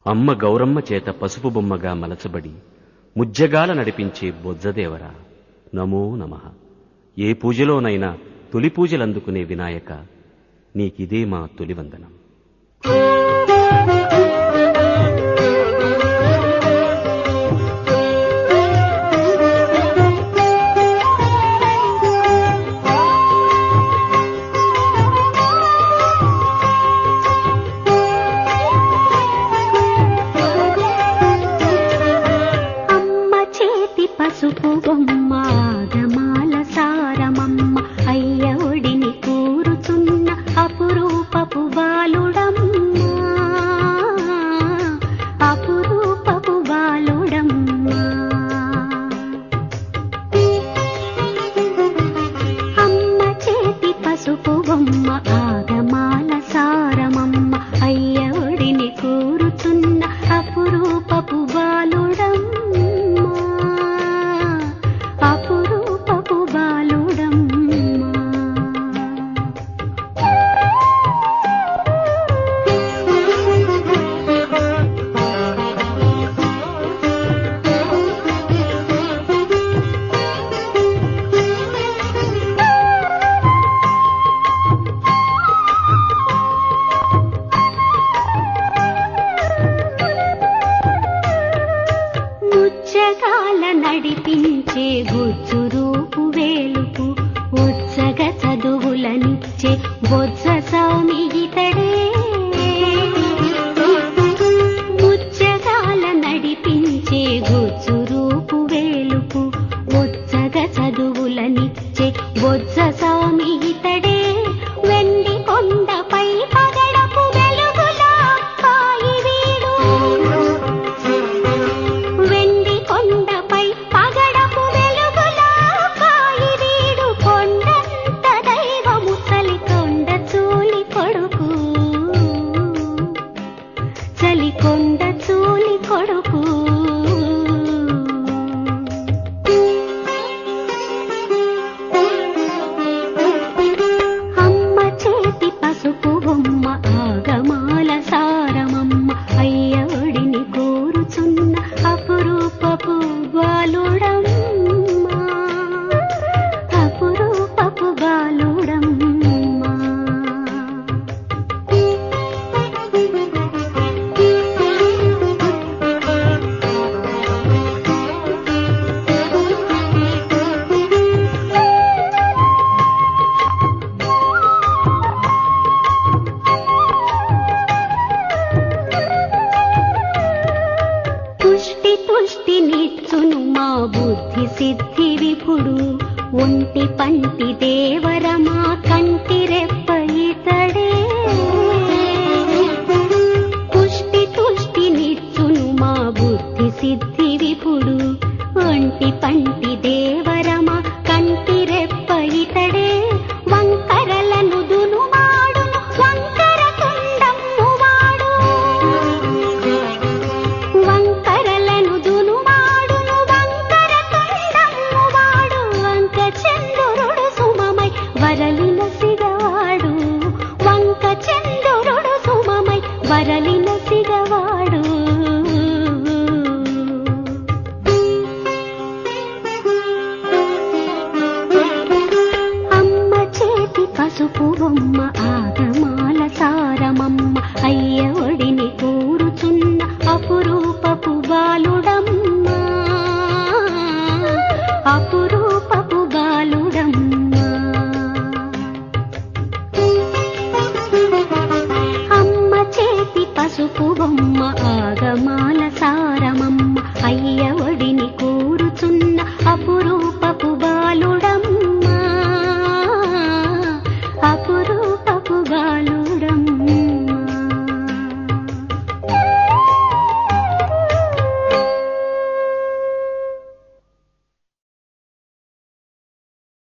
అమ్మ గౌరమ్మ చేత పసుపు బొమ్మగా మలచబడి ముజ్జగాల నడిపించే బొజ్జదేవరా నమో నమః. ఏ పూజలోనైనా తొలి పూజలందుకునే వినాయక, నీకిదే మా తొలి వందనం. పసుపు బొమ్మ ఆగమాల సారమమ్మ, అయ్య ఒడిని కూరుచున్న అపురూపపు బాలుడమ్మ, అపురూపపు బాలుడమ్మ. అమ్మ చేతి పసుపు బొమ్మ ఆగమాల సారమమ్మ, అయ్య ఒడిని కూరుచున్న అపురూపపు బాలుడమ్మ, అపురూపపు బాలుడమ్మ. ముజ్జగాల నడిపించే గుజ్జు రూపు వేలుపు, ఉజ్జగ చదువులనిచ్చే బొజ్జ స్వామి ఇతడే. ముజ్జగాల నడిపించే గుజ్జు రూపు వేలుపు, ఉజ్జగ చదువులనిచ్చే బొజ్జ స్వామి ఇతడే. వెండి కొండపై పగడపు వెలుగులా కాయి వీడు, వెండి కొండపై పగడపు వెలుగులా కాయి వీడు. కొండంత దైవము చలికొండ చూలి కొడుకు, చలికొండ చూలి కొడుకు. అమ్మ చేతి పసుపు బొమ్మ ఆగమాల సారమమ్మ, అయ్య ఒడిని కోరుచున్న అపురూపపు బాలుడమ్మ, అపురూపపు బాలుడమ్మ. తుష్టి తుష్టి నిచ్చును మా బుద్ధి సిద్ధి విపుడు, ఒంటి పంటి దేవర మా కంటి రెప్ప ఇతడే. తుష్టి తుష్టి నిచ్చును మా బుద్ధి సిద్ధి విపుడు, ఒంటి పంటి దేవర మా కంటి రెప్ప ఇతడే. వంకరలను దునుమాడును వంకర తుండమ్ము వాడు, వంకరలను దునుమాడును వంకర తుండమ్ము వాడు. వంక చంద్రుడు సుమమై వరలిన సిగవాడు, వంక చంద్రుడు సుమమై వరలిన సిగవాడు. అమ్మ చేతి పసుపు బొమ్మ ఆగమాల సారమమ్మ, అయ్య ఒడిని కూరుచున్న అపురూపపు బాలుడమ్మ, అపురూపపు బాలుడమ్మ. అమ్మ చేతి పసుపు బొమ్మ ఆగమాల సారమమ్మ, అయ్య ఒడిని